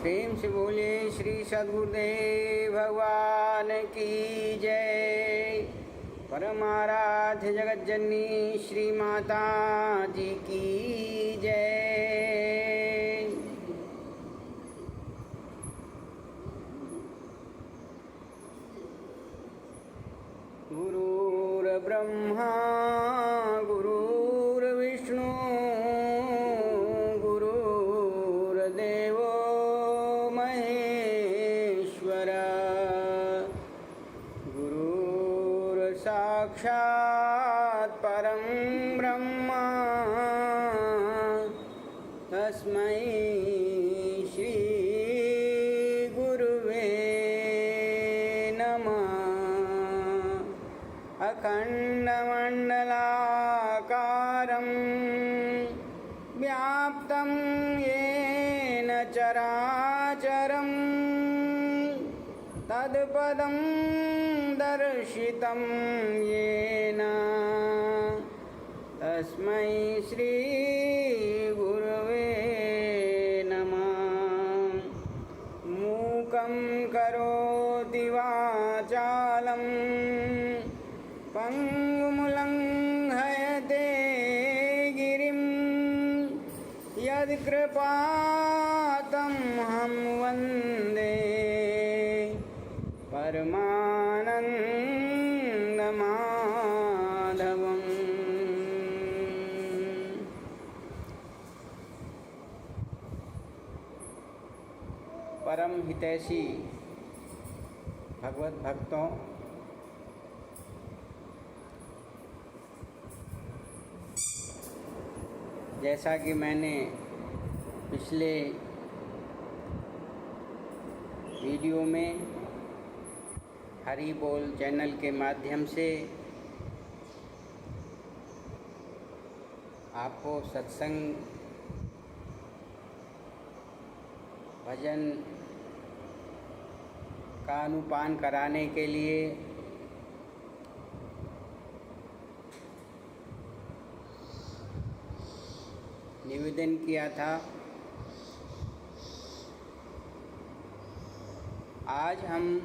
प्रेम से बोलिए श्री सद्गुरुदेव भगवान की जय। परमाराध्य जगत जननी श्री माता जी की जय। गुरुर्ब्रह्मा गुरुर्विष्णु गुरुर्देवो महेश्वर गुरुर्साक्षात् परं ब्रह्म तस्मै श्री गुरुवे नमः। अखण्डमण्डलाकारं व्याप्तं येन चराचरं तत्पदं दर्शितं येन तस्मै श्री गुरुवे नमः। मूकं करोति वाचालं पङ्गुमुलङ्घयते गिरिं यत्कृपातमहं वन्दे परमानन्दमाधवम्। परम हितैषी भगवत भक्तों, जैसा कि मैंने पिछले वीडियो में हरि बोल चैनल के माध्यम से आपको सत्संग, भजन का अनुपान कराने के लिए निवेदन किया था। आज हम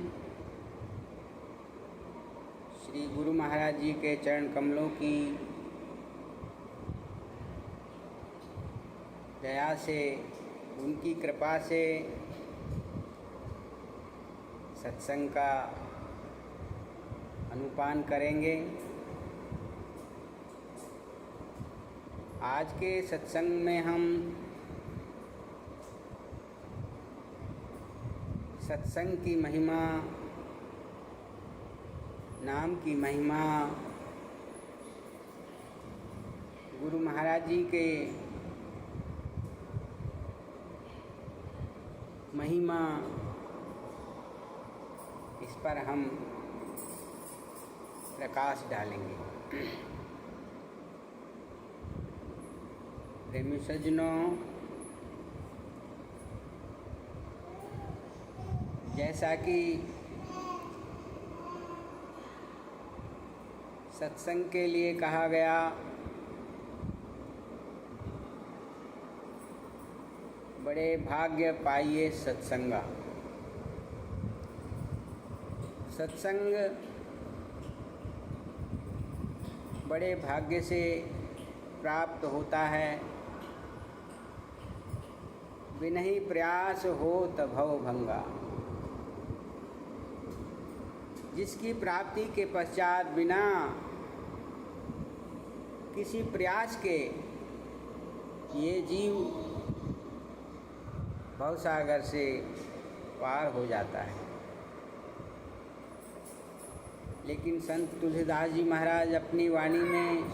श्री गुरु महाराज जी के चरण कमलों की दया से, उनकी कृपा से सत्संग का अनुपान करेंगे। आज के सत्संग में हम सत्संग की महिमा, नाम की महिमा, गुरु महाराज जी के महिमा, इस पर हम प्रकाश डालेंगे। प्रेमी सज्जनों, जैसा कि सत्संग के लिए कहा गया, बड़े भाग्य पाइए सत्संगा। सत्संग बड़े भाग्य से प्राप्त होता है। बिनहि प्रयास होत भव भंगा। जिसकी प्राप्ति के पश्चात बिना किसी प्रयास के ये जीव भवसागर से पार हो जाता है। लेकिन संत तुलसीदास जी महाराज अपनी वाणी में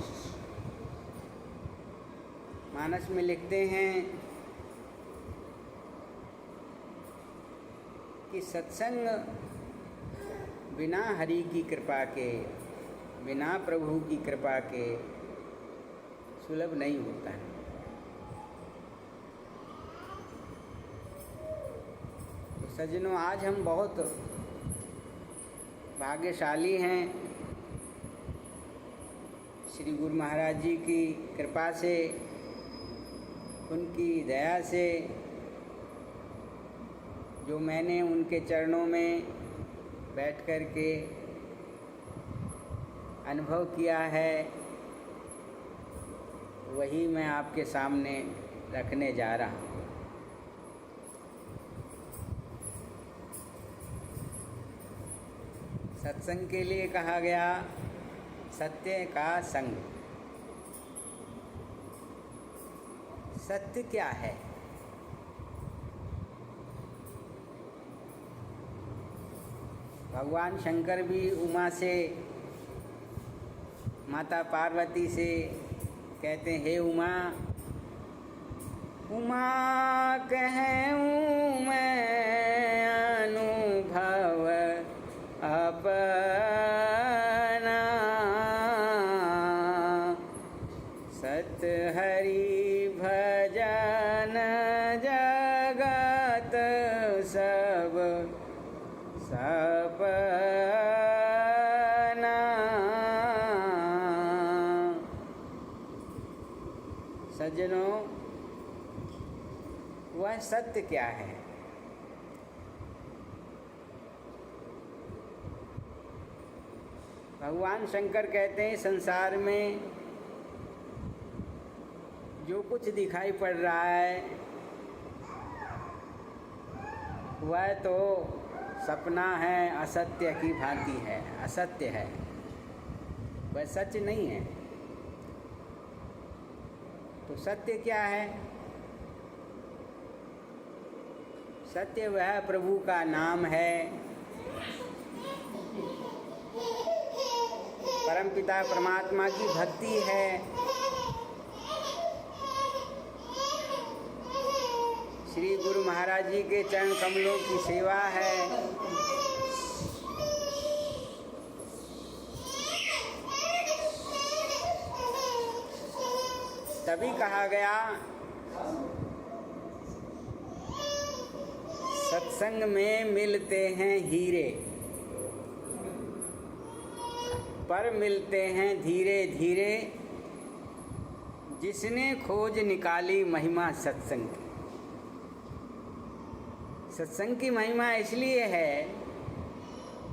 मानस में लिखते हैं कि सत्संग बिना हरि की कृपा के, बिना प्रभु की कृपा के सुलभ नहीं होता है। तो सज्जनों, आज हम बहुत भाग्यशाली हैं। श्री गुरु महाराज जी की कृपा से, उनकी दया से जो मैंने उनके चरणों में बैठ कर के अनुभव किया है, वही मैं आपके सामने रखने जा रहा हूँ। सत्संग के लिए कहा गया सत्य का संग। सत्य क्या है? भगवान शंकर भी उमा से, माता पार्वती से कहते हैं, हे उमा, उमा कहूँ मैं अनुभव अपना, सत हरि भजन जगत सब सपना। सज्जनों, वह सत्य क्या है? भगवान शंकर कहते हैं, संसार में जो कुछ दिखाई पड़ रहा है वह तो सपना है, असत्य की भांति है, असत्य है, वह सच नहीं है। तो सत्य क्या है? सत्य वह प्रभु का नाम है, परमपिता परमात्मा की भक्ति है, श्री गुरु महाराज जी के चरण कमलों की सेवा है, तभी कहा गया सत्संग में मिलते हैं हीरे, पर मिलते हैं धीरे धीरे, जिसने खोज निकाली महिमा सत्संग की। सत्संग की महिमा इसलिए है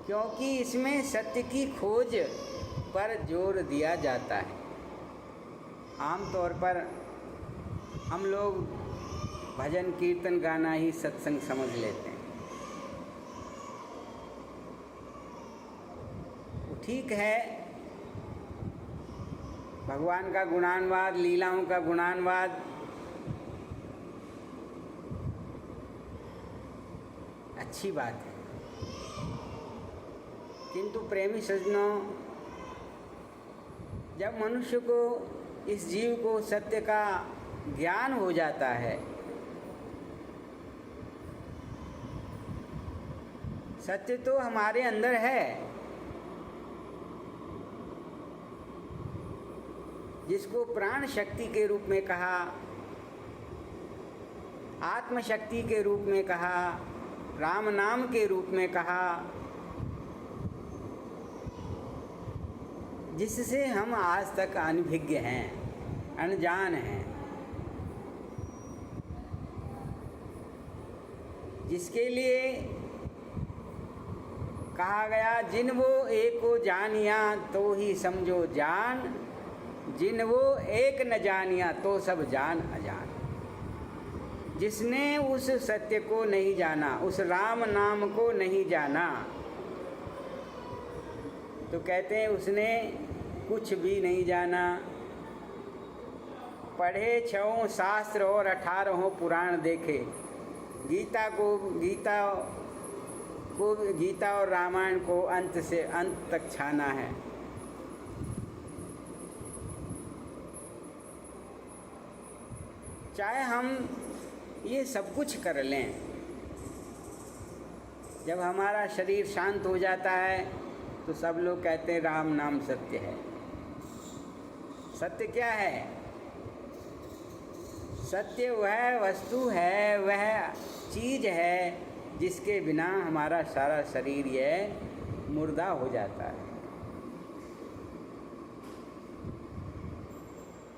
क्योंकि इसमें सत्य की खोज पर जोर दिया जाता है। आमतौर पर हम लोग भजन कीर्तन गाना ही सत्संग समझ लेते हैं। ठीक है, भगवान का गुणानवाद, लीलाओं का गुणानवाद अच्छी बात है, किंतु प्रेमी सज्जनों, जब मनुष्य को, इस जीव को सत्य का ज्ञान हो जाता है, सत्य तो हमारे अंदर है, जिसको प्राण शक्ति के रूप में कहा, आत्मशक्ति के रूप में कहा, राम नाम के रूप में कहा, जिससे हम आज तक अनभिज्ञ हैं, अनजान हैं, जिसके लिए कहा गया, जिन वो एक को जानिया तो ही समझो जान, जिन वो एक न जानिया तो सब जान अजान। जिसने उस सत्य को नहीं जाना, उस राम नाम को नहीं जाना, तो कहते हैं उसने कुछ भी नहीं जाना। पढ़े 6 शास्त्र और 18 पुराण देखे, गीता और रामायण को अंत से अंत तक छाना है। चाहे हम ये सब कुछ कर लें, जब हमारा शरीर शांत हो जाता है तो सब लोग कहते हैं राम नाम सत्य है। सत्य क्या है? सत्य वह वस्तु है, वह चीज़ है जिसके बिना हमारा सारा शरीर यह मुर्दा हो जाता है।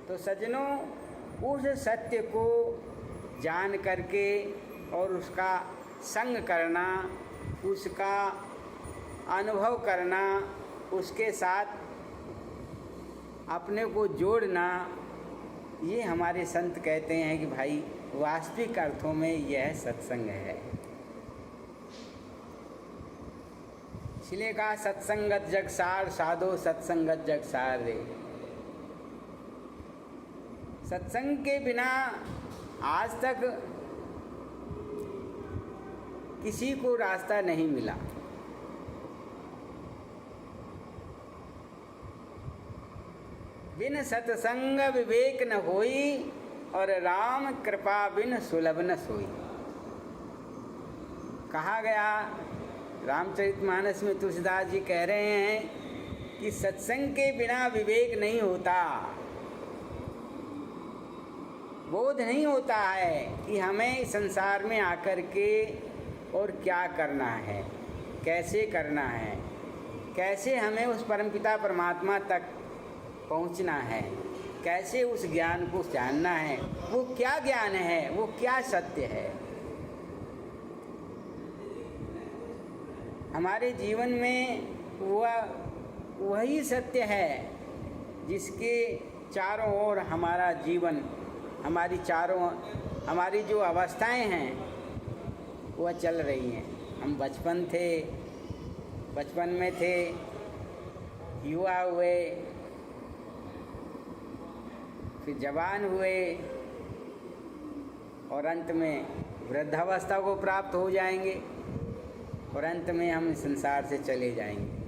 तो सज्जनों, उस सत्य को जान करके और उसका संग करना, उसका अनुभव करना, उसके साथ अपने को जोड़ना, ये हमारे संत कहते हैं कि भाई वास्तविक अर्थों में यह सत्संग है। इसलिए कहा सत्संगत जगसार साधो सत्संगत जगसार रे। सत्संग के बिना आज तक किसी को रास्ता नहीं मिला। बिन सत्संग विवेक न होई, और राम कृपा बिन सुलभ न सोई। कहा गया रामचरितमानस में, तुलसीदास जी कह रहे हैं कि सत्संग के बिना विवेक नहीं होता, बोध नहीं होता है कि हमें इस संसार में आकर के और क्या करना है, कैसे करना है, कैसे हमें उस परमपिता परमात्मा तक पहुंचना है, कैसे उस ज्ञान को जानना है, वो क्या ज्ञान है, वो क्या सत्य है। हमारे जीवन में वही सत्य है जिसके चारों ओर हमारा जीवन, हमारी जो अवस्थाएं हैं वह चल रही हैं। हम बचपन में थे, युवा हुए, फिर जवान हुए, और अंत में वृद्धावस्था को प्राप्त हो जाएंगे, और अंत में हम इस संसार से चले जाएंगे।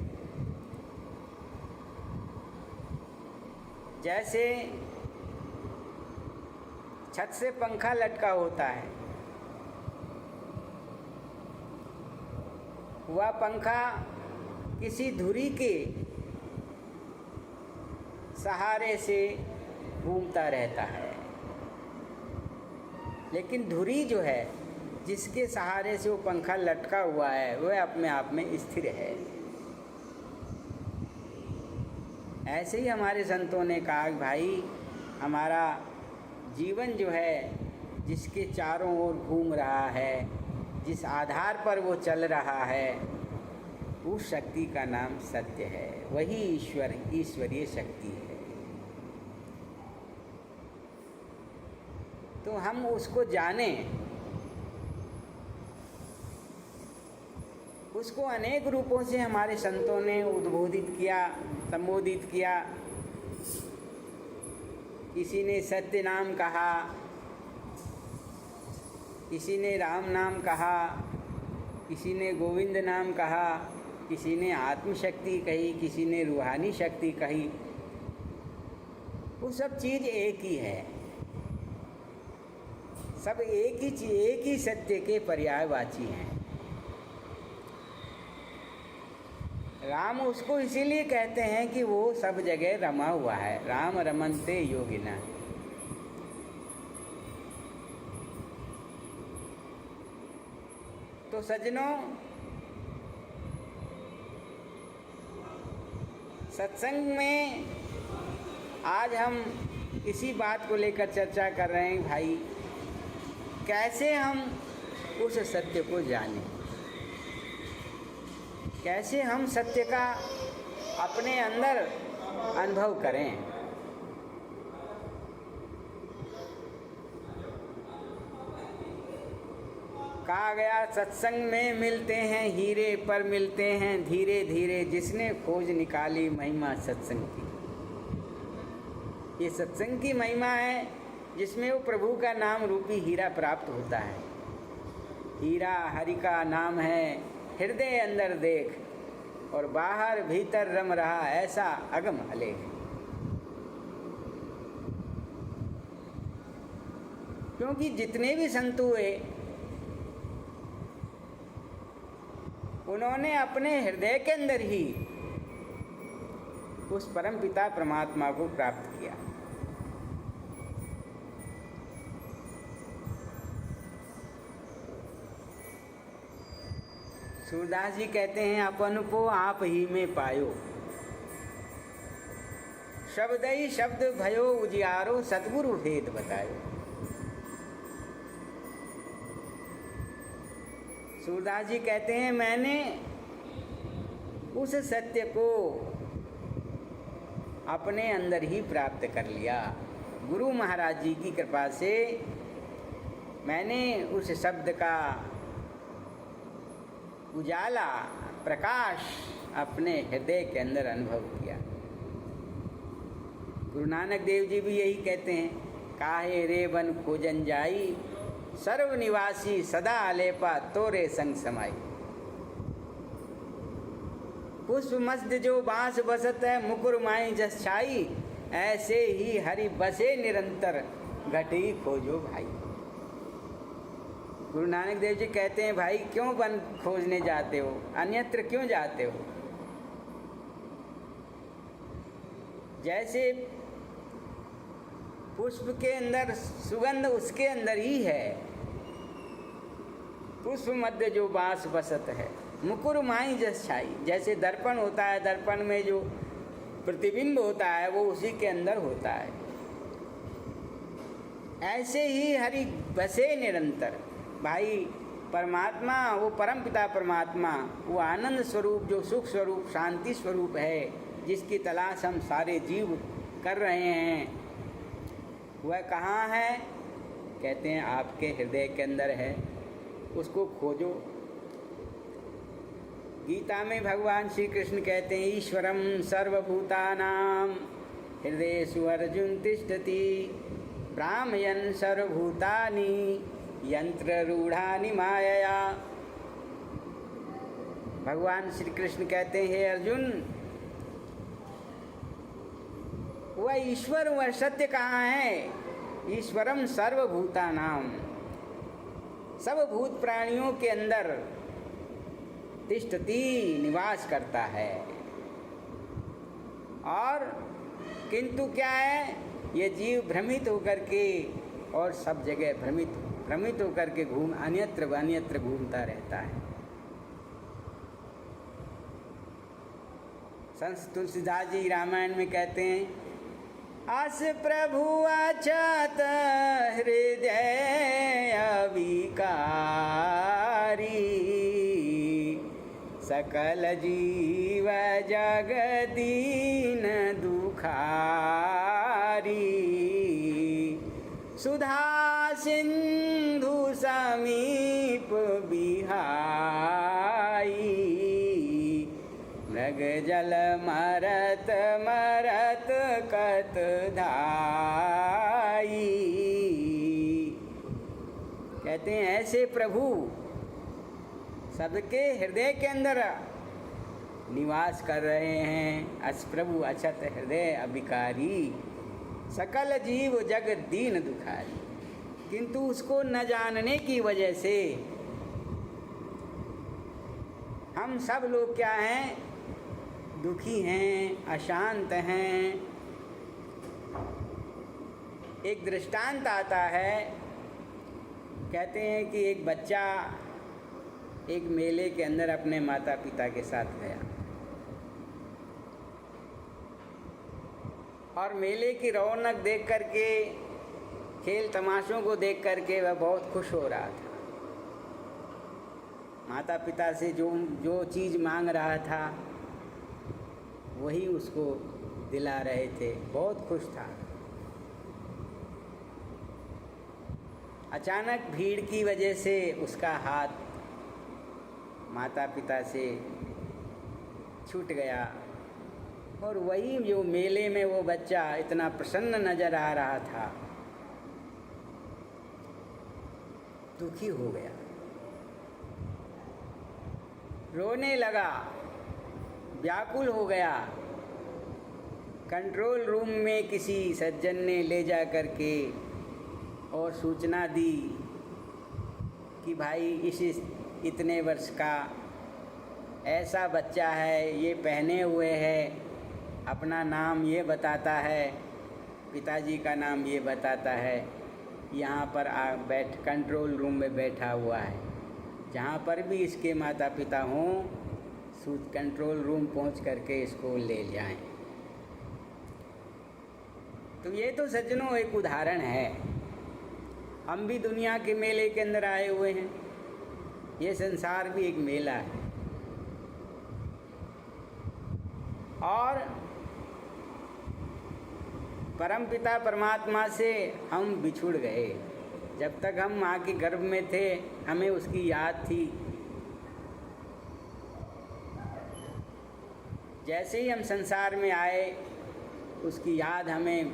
जैसे छत से पंखा लटका होता है, वह पंखा किसी धुरी के सहारे से घूमता रहता है, लेकिन धुरी जो है जिसके सहारे से वो पंखा लटका हुआ है वह अपने आप में स्थिर है। ऐसे ही हमारे संतों ने कहा कि भाई हमारा जीवन जो है जिसके चारों ओर घूम रहा है, जिस आधार पर वो चल रहा है, उस शक्ति का नाम सत्य है, वही ईश्वरीय शक्ति है। तो हम उसको जानें, उसको अनेक रूपों से हमारे संतों ने उद्बोधित किया, संबोधित किया। किसी ने सत्य नाम कहा, किसी ने राम नाम कहा, किसी ने गोविंद नाम कहा, किसी ने आत्मशक्ति कही, किसी ने रूहानी शक्ति कही। वो सब चीज़ एक ही है, सब एक ही सत्य के पर्यायवाची हैं। राम उसको इसीलिए कहते हैं कि वो सब जगह रमा हुआ है, राम रमनते योगिना। तो सज्जनों, सत्संग में आज हम इसी बात को लेकर चर्चा कर रहे हैं भाई, कैसे हम उस सत्य को जानें, कैसे हम सत्य का अपने अंदर अनुभव करें। कहा गया सत्संग में मिलते हैं हीरे, पर मिलते हैं धीरे धीरे, जिसने खोज निकाली महिमा सत्संग की। ये सत्संग की महिमा है जिसमें वो प्रभु का नाम रूपी हीरा प्राप्त होता है। हीरा हरि का नाम है, हृदय अंदर देख, और बाहर भीतर रम रहा ऐसा अगम अलेख। क्योंकि जितने भी संत हुए उन्होंने अपने हृदय के अंदर ही उस परम पिता परमात्मा को प्राप्त किया। सूरदास जी कहते हैं, अपन को आप ही में पायो, शब्द ही शब्द भयो उजियारो, सतगुरु भेद बतायो। सूरदास जी कहते हैं मैंने उस सत्य को अपने अंदर ही प्राप्त कर लिया। गुरु महाराज जी की कृपा से मैंने उस शब्द का उजाला, प्रकाश अपने हृदय के अंदर अनुभव किया। गुरु नानक देव जी भी यही कहते हैं, काहे रे बन खोजन जाई, सर्व निवासी सदा आलेपा तोरे संग समाई। पुष्प मस्त जो बांस बसत है, मुकुर माई जस छाई, ऐसे ही हरि बसे निरंतर, घटी खोजो भाई। गुरु नानक देव जी कहते हैं, भाई क्यों वन खोजने जाते हो, अन्यत्र क्यों जाते हो? जैसे पुष्प के अंदर सुगंध उसके अंदर ही है, पुष्प मध्य जो बांस बसत है, मुकुर माई जस छाई। जैसे दर्पण होता है, दर्पण में जो प्रतिबिंब होता है वो उसी के अंदर होता है, ऐसे ही हरि बसे निरंतर। भाई परमात्मा, वो परम पिता परमात्मा, वो आनंद स्वरूप, जो सुख स्वरूप, शांति स्वरूप है, जिसकी तलाश हम सारे जीव कर रहे हैं, वह कहाँ है? कहते हैं आपके हृदय के अंदर है, उसको खोजो। गीता में भगवान श्री कृष्ण कहते हैं, ईश्वरम सर्वभूतानां हृदयेषु अर्जुन तिष्ठति, भ्रामयन् सर्वभूतानि यंत्र रूढ़ानि मायया। भगवान श्री कृष्ण कहते हैं, हे अर्जुन, वह ईश्वर, वह सत्य कहाँ है? ईश्वरम सर्वभूतानां, सब भूत प्राणियों के अंदर तिष्ठति, निवास करता है। और किंतु क्या है, ये जीव भ्रमित होकर के और सब जगह भ्रमित होकर के अन्यत्र घूमता रहता है। संत तुलसीदास जी रामायण में कहते हैं, अस प्रभु अछत हृदय अविकारी, सकल जीव जग दीन दुखारी, सुधा सिंधु समीप बिहाई, मृग जल मरत मरत कत धाई। कहते हैं ऐसे प्रभु सबके हृदय के अंदर निवास कर रहे हैं। अस प्रभु अछत हृदय अभिकारी, सकल जीव जग दीन दुखारी। किंतु उसको न जानने की वजह से हम सब लोग क्या हैं? दुखी हैं, अशांत हैं। एक दृष्टांत आता है, कहते हैं कि एक बच्चा एक मेले के अंदर अपने माता पिता के साथ गया और मेले की रौनक देख करके, खेल तमाशों को देख करके वह बहुत खुश हो रहा था। माता पिता से जो चीज़ मांग रहा था वही उसको दिला रहे थे, बहुत खुश था। अचानक भीड़ की वजह से उसका हाथ माता पिता से छूट गया और वही जो मेले में वो बच्चा इतना प्रसन्न नजर आ रहा था, दुखी हो गया, रोने लगा, व्याकुल हो गया। कंट्रोल रूम में किसी सज्जन ने ले जा कर के और सूचना दी कि भाई इस इतने वर्ष का ऐसा बच्चा है, ये पहने हुए है, अपना नाम ये बताता है, पिताजी का नाम ये बताता है, यहाँ पर कंट्रोल रूम में बैठा हुआ है। जहाँ पर भी इसके माता पिता हों, कंट्रोल रूम पहुँच करके इसको ले जाएं। तो ये तो सज्जनों एक उदाहरण है। हम भी दुनिया के मेले के अंदर आए हुए हैं, ये संसार भी एक मेला है। और परमपिता परमात्मा से हम बिछुड़ गए। जब तक हम माँ के गर्भ में थे हमें उसकी याद थी, जैसे ही हम संसार में आए उसकी याद हमें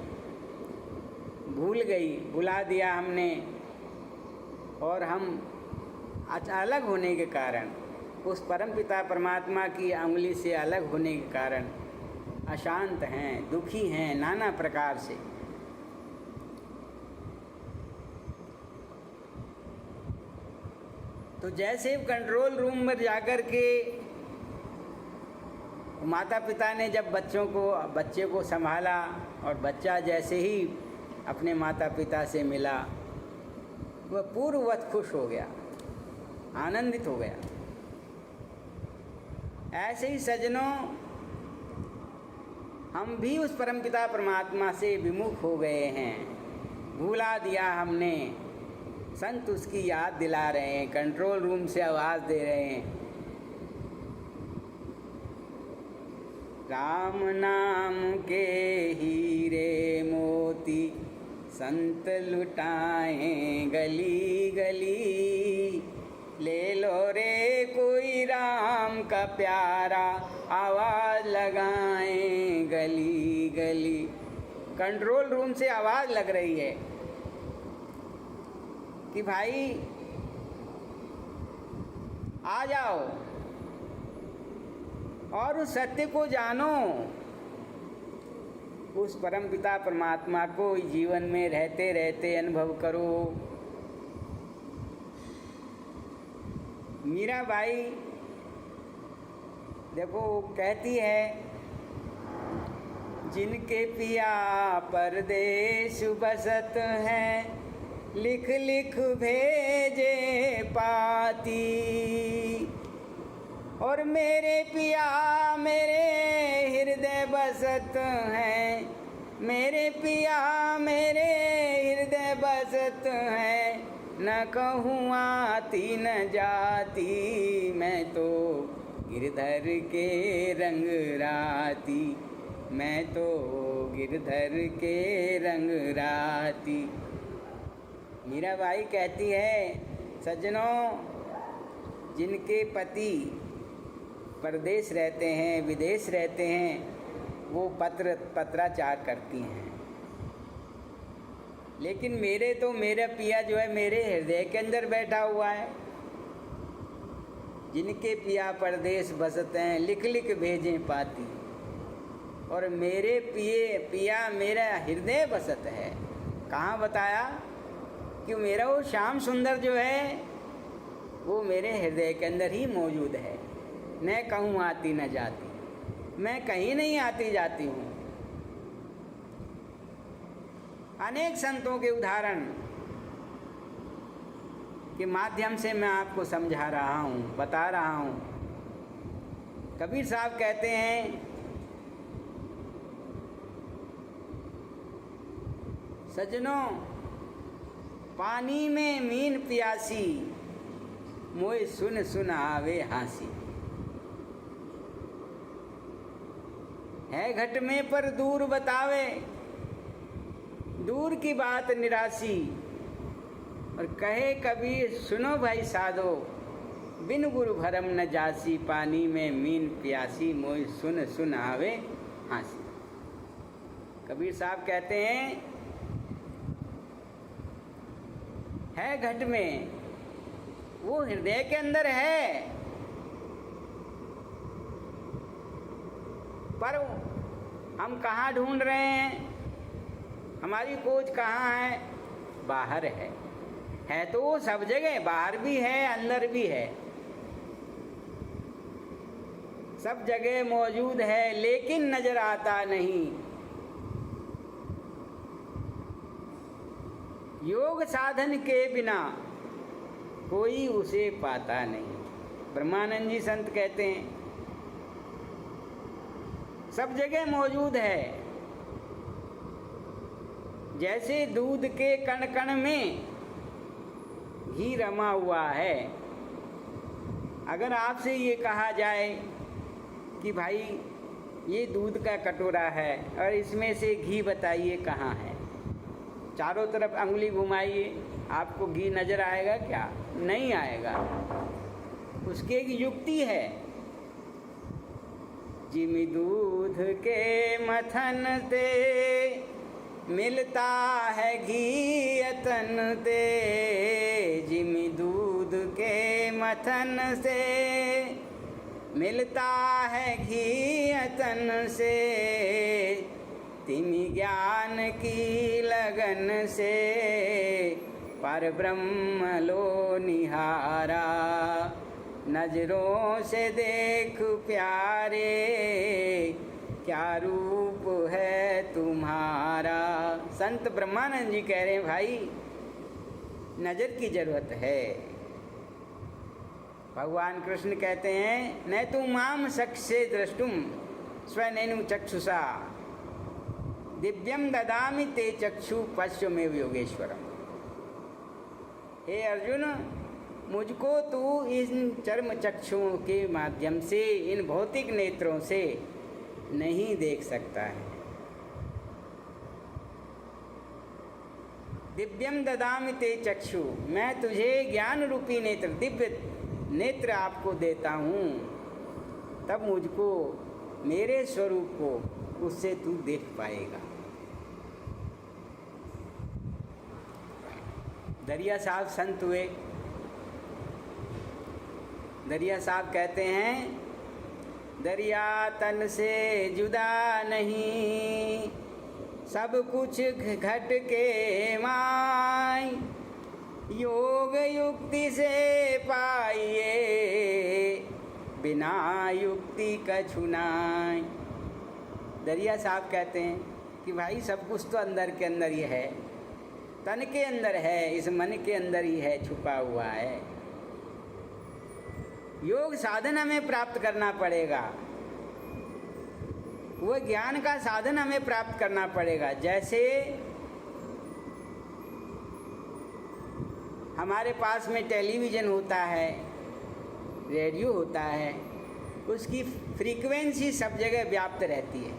भूल गई, भुला दिया हमने। और हम अलग होने के कारण, उस परमपिता परमात्मा की उंगली से अलग होने के कारण अशांत हैं, दुखी हैं नाना प्रकार से। तो जैसे कंट्रोल रूम में जाकर के माता पिता ने जब बच्चे को संभाला और बच्चा जैसे ही अपने माता पिता से मिला वह पूर्ववत खुश हो गया, आनंदित हो गया। ऐसे ही सज्जनों, हम भी उस परमपिता परमात्मा से विमुख हो गए हैं, भूला दिया हमने। संत उसकी याद दिला रहे हैं, कंट्रोल रूम से आवाज़ दे रहे हैं, राम नाम के हीरे मोती संत लुटाएं गली गली, ले लो रे कोई राम का प्यारा, आवाज़ लगाएं गली गली। कंट्रोल रूम से आवाज़ लग रही है कि भाई आ जाओ और उस सत्य को जानो, उस परमपिता परमात्मा को जीवन में रहते रहते अनुभव करो। मीराबाई देखो कहती है, जिनके पिया परदेश बसत हैं, लिख लिख भेजे पाती, और मेरे पिया मेरे हृदय बसत हैं, मेरे पिया मेरे हृदय बसत हैं, न कहूँ आती न जाती, मैं तो गिरधर के रंग राती, मैं तो गिरधर के रंग राती। मीराबाई कहती है, सज्जनों, जिनके पति परदेश रहते हैं, विदेश रहते हैं, वो पत्राचार करती हैं, लेकिन मेरा पिया जो है मेरे हृदय के अंदर बैठा हुआ है। जिनके पिया परदेश बसते हैं, लिख लिख भेजें पाती, और मेरे पिया मेरा हृदय बसत है। कहाँ बताया कि मेरा वो श्याम सुंदर जो है वो मेरे हृदय के अंदर ही मौजूद है। न कहूँ आती न जाती, मैं कहीं नहीं आती जाती हूँ। अनेक संतों के उदाहरण के माध्यम से मैं आपको समझा रहा हूँ, बता रहा हूँ। कबीर साहब कहते हैं, सज्जनों, पानी में मीन प्यासी, मोए सुन सुन आवे हासी, है घट में पर दूर बतावे, दूर की बात निराशी, और कहे कबीर सुनो भाई साधो, बिन गुरु भरम न जासी, पानी में मीन प्यासी, मोए सुन सुन आवे हासी। कबीर साहब कहते हैं, है घट में, वो हृदय के अंदर है, पर हम कहाँ ढूंढ रहे हैं? हमारी खोज कहाँ है? बाहर है तो वो सब जगह, बाहर भी है अंदर भी है, सब जगह मौजूद है, लेकिन नजर आता नहीं। योग साधन के बिना कोई उसे पाता नहीं। ब्रह्मानंद जी संत कहते हैं, सब जगह मौजूद है, जैसे दूध के कण कण में घी रमा हुआ है, अगर आपसे ये कहा जाए कि भाई ये दूध का कटोरा है और इसमें से घी बताइए कहाँ है, चारों तरफ अंगुली घुमाइए, आपको घी नज़र आएगा क्या? नहीं आएगा। उसकी एक युक्ति है, जिमी दूध के मथन ते मिलता है घी अतन ते, जिमी दूध के मथन से मिलता है घी अतन से, तिमी ज्ञान की लगन से पर ब्रह्म लो निहारा, नजरों से देख प्यारे क्या रूप है तुम्हारा। संत ब्रह्मानंद जी कह रहे हैं भाई नज़र की जरूरत है। भगवान कृष्ण कहते हैं न तु माम सक्षे द्रष्टुम स्वनेनु चक्षुषा दिव्यम ददामि ते चक्षु पश्यमेव योगेश्वरम। हे अर्जुन, मुझको तू इन चर्म चक्षुओं के माध्यम से, इन भौतिक नेत्रों से नहीं देख सकता है। दिव्यम ददामि ते चक्षु, मैं तुझे ज्ञान रूपी नेत्र, दिव्य नेत्र आपको देता हूँ, तब मुझको, मेरे स्वरूप को उससे तू देख पाएगा। दरिया साहब संत हुए। दरिया साहब कहते हैं दरिया तन से जुदा नहीं, सब कुछ घट के माय, योग युक्ति से पाइए बिना युक्ति कछु नाय। दरिया साहब कहते हैं कि भाई सब कुछ तो अंदर के अंदर ही है, तन के अंदर है, इस मन के अंदर ही है, छुपा हुआ है। योग साधन हमें प्राप्त करना पड़ेगा, वो ज्ञान का साधन हमें प्राप्त करना पड़ेगा। जैसे हमारे पास में टेलीविज़न होता है, रेडियो होता है, उसकी फ्रीक्वेंसी सब जगह व्याप्त रहती है,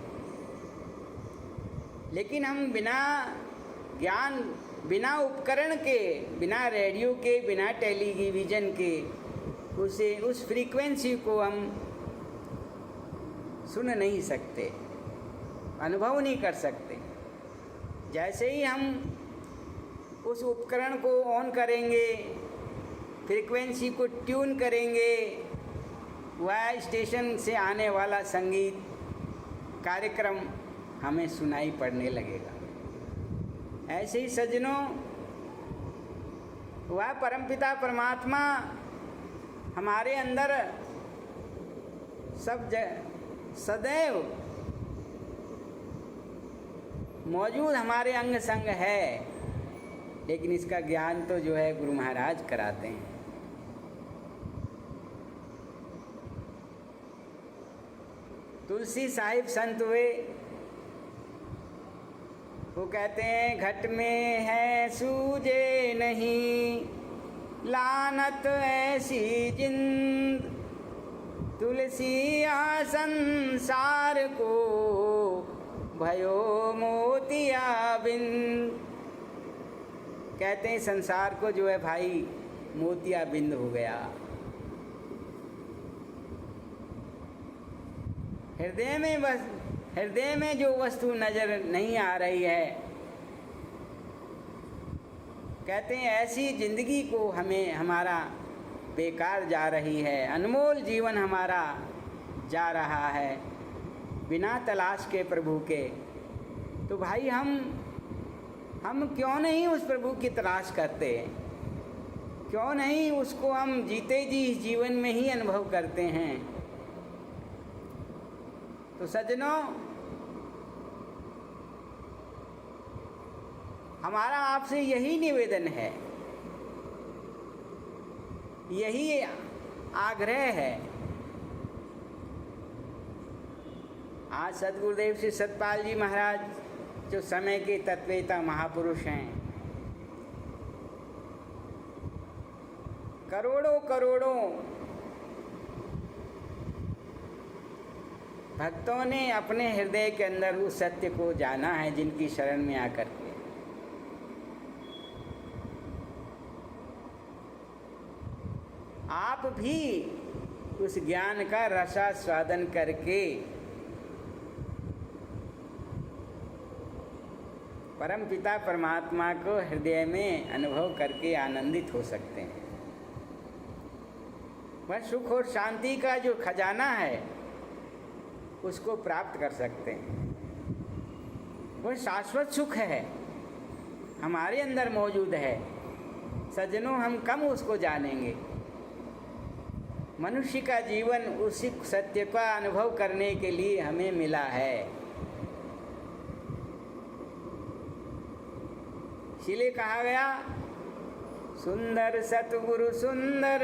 लेकिन हम बिना ज्ञान, बिना उपकरण के, बिना रेडियो के, बिना टेलीविज़न के उसे, उस फ्रीक्वेंसी को हम सुन नहीं सकते, अनुभव नहीं कर सकते। जैसे ही हम उस उपकरण को ऑन करेंगे, फ्रीक्वेंसी को ट्यून करेंगे, वह स्टेशन से आने वाला संगीत कार्यक्रम हमें सुनाई पड़ने लगेगा। ऐसे ही सज्जनों, वह परमपिता परमात्मा हमारे अंदर सदैव मौजूद, हमारे अंग संग है, लेकिन इसका ज्ञान तो जो है गुरु महाराज कराते हैं। तुलसी साहिब संत हुए, वो कहते हैं घट में है सूझे नहीं, लानत ऐसी जिंद, तुलसी आ संसार को भयो मोतिया बिंद। कहते हैं संसार को जो है भाई मोतिया बिंद हो गया। हृदय में जो वस्तु नजर नहीं आ रही है, कहते हैं ऐसी जिंदगी को हमें, हमारा बेकार जा रही है, अनमोल जीवन हमारा जा रहा है बिना तलाश के प्रभु के। तो भाई हम क्यों नहीं उस प्रभु की तलाश करते, क्यों नहीं उसको हम जीते जी इस जीवन में ही अनुभव करते हैं। तो सज्जनों, हमारा आपसे यही निवेदन है, यही आग्रह है। आज सद्गुरुदेव श्री सतपाल जी महाराज जो समय के तत्वेता महापुरुष हैं, करोड़ों करोड़ों भक्तों ने अपने हृदय के अंदर उस सत्य को जाना है जिनकी शरण में आकर के। आप भी उस ज्ञान का रसास्वादन करके परम पिता परमात्मा को हृदय में अनुभव करके आनंदित हो सकते हैं। वह सुख और शांति का जो खजाना है उसको प्राप्त कर सकते हैं। वह शाश्वत सुख है, हमारे अंदर मौजूद है। सज्जनों, हम कम उसको जानेंगे। मनुष्य का जीवन उसी सत्य का अनुभव करने के लिए हमें मिला है। इसीलिए कहा गया, सुंदर सतगुरु सुंदर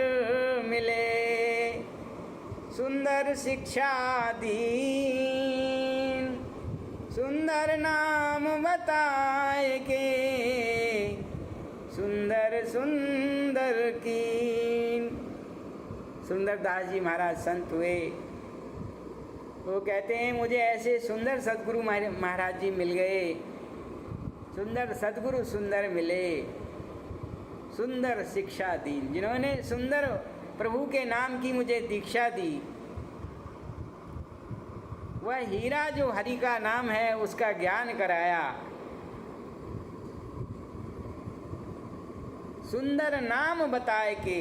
मिले, सुंदर शिक्षा दीन, सुंदर नाम बताए के, सुंदर सुंदर कीन। सुंदरदास जी महाराज संत हुए, वो कहते हैं मुझे ऐसे सुंदर सतगुरु महाराज जी मिल गए, सुंदर सतगुरु सुंदर मिले, सुंदर शिक्षा दी, जिन्होंने सुंदर प्रभु के नाम की मुझे दीक्षा दी। वह हीरा जो हरि का नाम है उसका ज्ञान कराया, सुंदर नाम बताए के,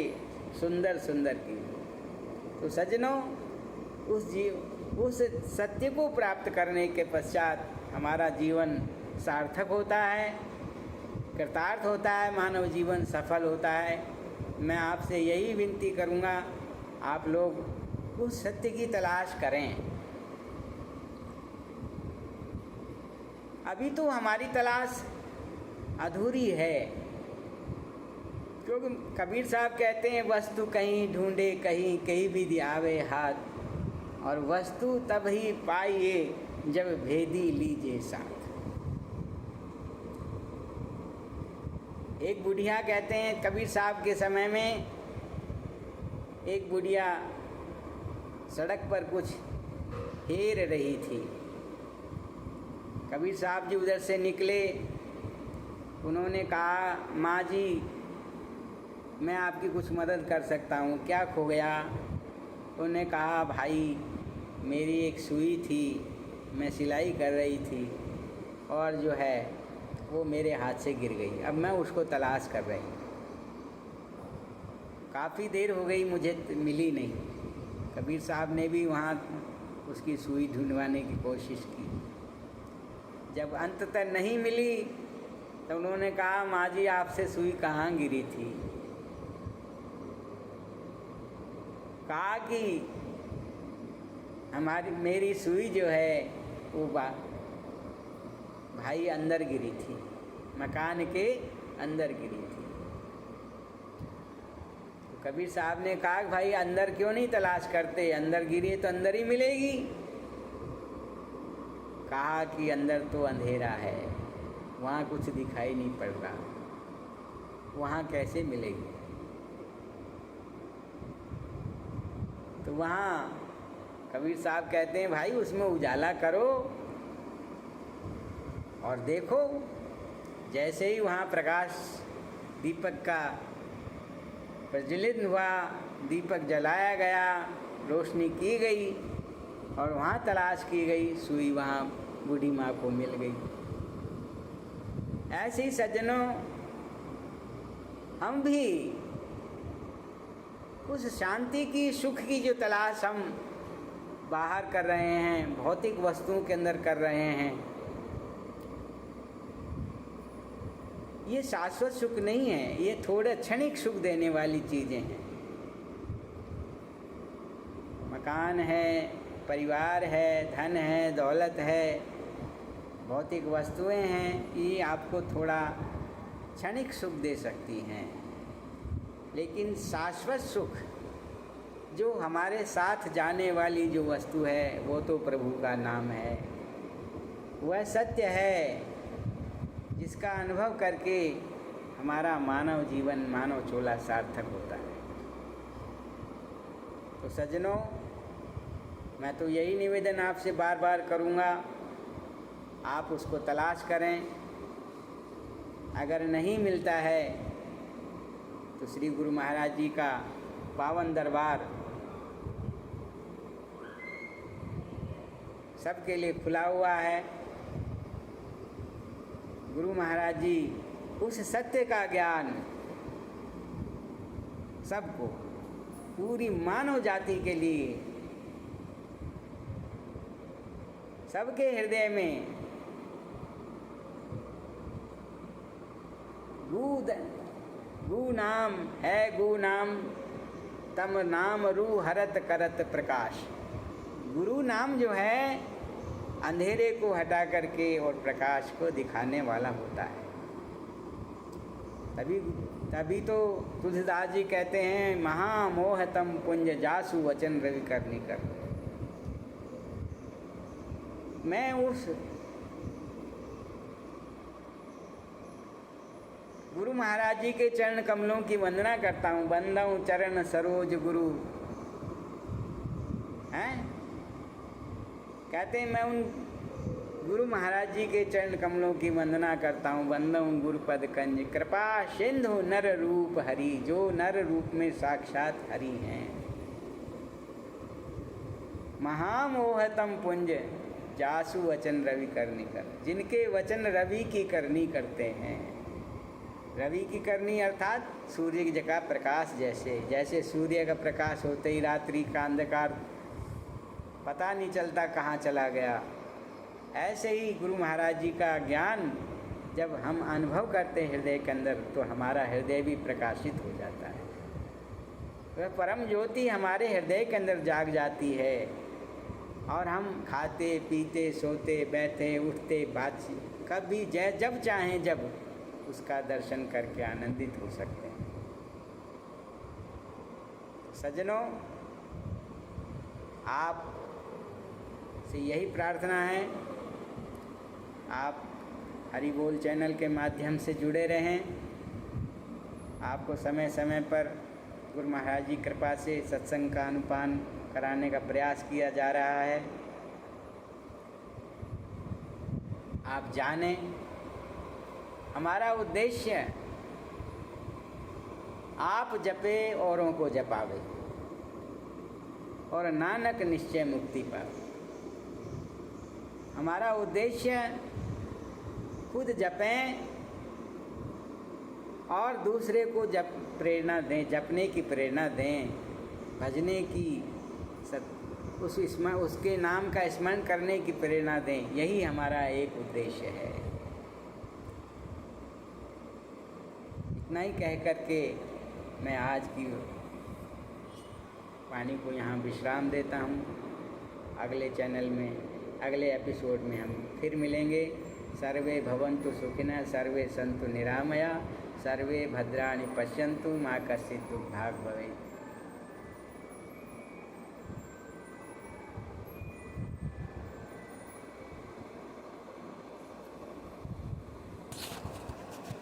सुंदर सुंदर की। तो सज्जनों, उस सत्य को प्राप्त करने के पश्चात हमारा जीवन सार्थक होता है, कृतार्थ होता है, मानव जीवन सफल होता है। मैं आपसे यही विनती करूँगा, आप लोग उस सत्य की तलाश करें। अभी तो हमारी तलाश अधूरी है, क्योंकि कबीर साहब कहते हैं, वस्तु कहीं ढूंढे कहीं, कहीं भी दियावे हाथ, और वस्तु तब ही पाइए जब भेदी लीजिए साथ। एक बुढ़िया कहते हैं, कबीर साहब के समय में एक बुढ़िया सड़क पर कुछ हेर रही थी। कबीर साहब जी उधर से निकले, उन्होंने कहा, माँ जी मैं आपकी कुछ मदद कर सकता हूँ, क्या खो गया? उन्होंने कहा, भाई मेरी एक सुई थी, मैं सिलाई कर रही थी और जो है वो मेरे हाथ से गिर गई, अब मैं उसको तलाश कर रही हूँ, काफ़ी देर हो गई मुझे मिली नहीं। कबीर साहब ने भी वहाँ उसकी सुई ढूंढवाने की कोशिश की। जब अंततः नहीं मिली तो उन्होंने कहा, माँ जी आपसे सुई कहाँ गिरी थी? कहा कि मेरी सुई जो है वो भाई अंदर गिरी थी, मकान के अंदर गिरी थी। तो कबीर साहब ने कहा, भाई अंदर क्यों नहीं तलाश करते, अंदर गिरी तो अंदर ही मिलेगी। कहा कि अंदर तो अंधेरा है, वहाँ कुछ दिखाई नहीं पड़ रहा, वहाँ कैसे मिलेगी? तो वहाँ कबीर साहब कहते हैं, भाई उसमें उजाला करो और देखो। जैसे ही वहाँ प्रकाश दीपक का प्रज्वलित हुआ, दीपक जलाया गया, रोशनी की गई और वहाँ तलाश की गई, सुई वहाँ बूढ़ी माँ को मिल गई। ऐसे ही सज्जनों, हम भी उस शांति की, सुख की जो तलाश हम बाहर कर रहे हैं, भौतिक वस्तुओं के अंदर कर रहे हैं, ये शाश्वत सुख नहीं है, ये थोड़े क्षणिक सुख देने वाली चीज़ें हैं। मकान है, परिवार है, धन है, दौलत है, भौतिक वस्तुएं हैं, ये आपको थोड़ा क्षणिक सुख दे सकती हैं, लेकिन शाश्वत सुख जो हमारे साथ जाने वाली जो वस्तु है वो तो प्रभु का नाम है। वह सत्य है जिसका अनुभव करके हमारा मानव जीवन, मानव चोला सार्थक होता है। तो सज्जनों, मैं तो यही निवेदन आपसे बार बार करूँगा, आप उसको तलाश करें। अगर नहीं मिलता है तो श्री गुरु महाराज जी का पावन दरबार सबके लिए खुला हुआ है। गुरु महाराज जी उस सत्य का ज्ञान सबको, पूरी मानव जाति के लिए, सबके हृदय में गु नाम है, गु नाम तम नाम रू हरत करत प्रकाश। गुरु नाम जो है अंधेरे को हटा करके और प्रकाश को दिखाने वाला होता है। तभी तो तुलसीदास जी कहते हैं, महामोहतम पुंज जासु वचन रवि करनी कर। मैं उस गुरु महाराज जी के चरण कमलों की वंदना करता हूँ। बंदऊँ चरण सरोज गुरु हैं, कहते हैं मैं उन गुरु महाराज जी के चरण कमलों की वंदना करता हूँ। बंदऊँ गुरुपद कंज कृपा सिंधु नर रूप हरि, जो नर रूप में साक्षात हरि हैं। महामोहतम पुंज जासु वचन रवि करनी कर, जिनके वचन रवि की करनी करते हैं। रवि की करनी अर्थात सूर्य का प्रकाश, जैसे सूर्य का प्रकाश होते ही रात्रि का अंधकार पता नहीं चलता कहाँ चला गया, ऐसे ही गुरु महाराज जी का ज्ञान जब हम अनुभव करते हैं हृदय के अंदर, तो हमारा हृदय भी प्रकाशित हो जाता है। वह परम ज्योति हमारे हृदय के अंदर जाग जाती है और हम खाते पीते सोते बैठे उठते बातचीत कभी जब चाहें जब उसका दर्शन करके आनंदित हो सकते हैं। सज्जनों, आप से यही प्रार्थना है, आप हरि बोल चैनल के माध्यम से जुड़े रहें। आपको समय समय पर गुरु महाराज जी कृपा से सत्संग का अनुपान कराने का प्रयास किया जा रहा है। आप जानें, हमारा उद्देश्य आप जपे औरों को जपावे और नानक निश्चय मुक्ति पावे। हमारा उद्देश्य खुद जपें और दूसरे को प्रेरणा दें, जपने की प्रेरणा दें, भजने की उसके नाम का स्मरण करने की प्रेरणा दें। यही हमारा एक उद्देश्य है। इतना ही कह करके मैं आज की वाणी को यहाँ विश्राम देता हूँ। अगले चैनल में, अगले एपिसोड में हम फिर मिलेंगे। सर्वे भवन्तु सुखिनः, सर्वे सन्तु निरामया, सर्वे भद्राणि पश्यन्तु, मा कश्चित् दुर्भाग् भवेत्।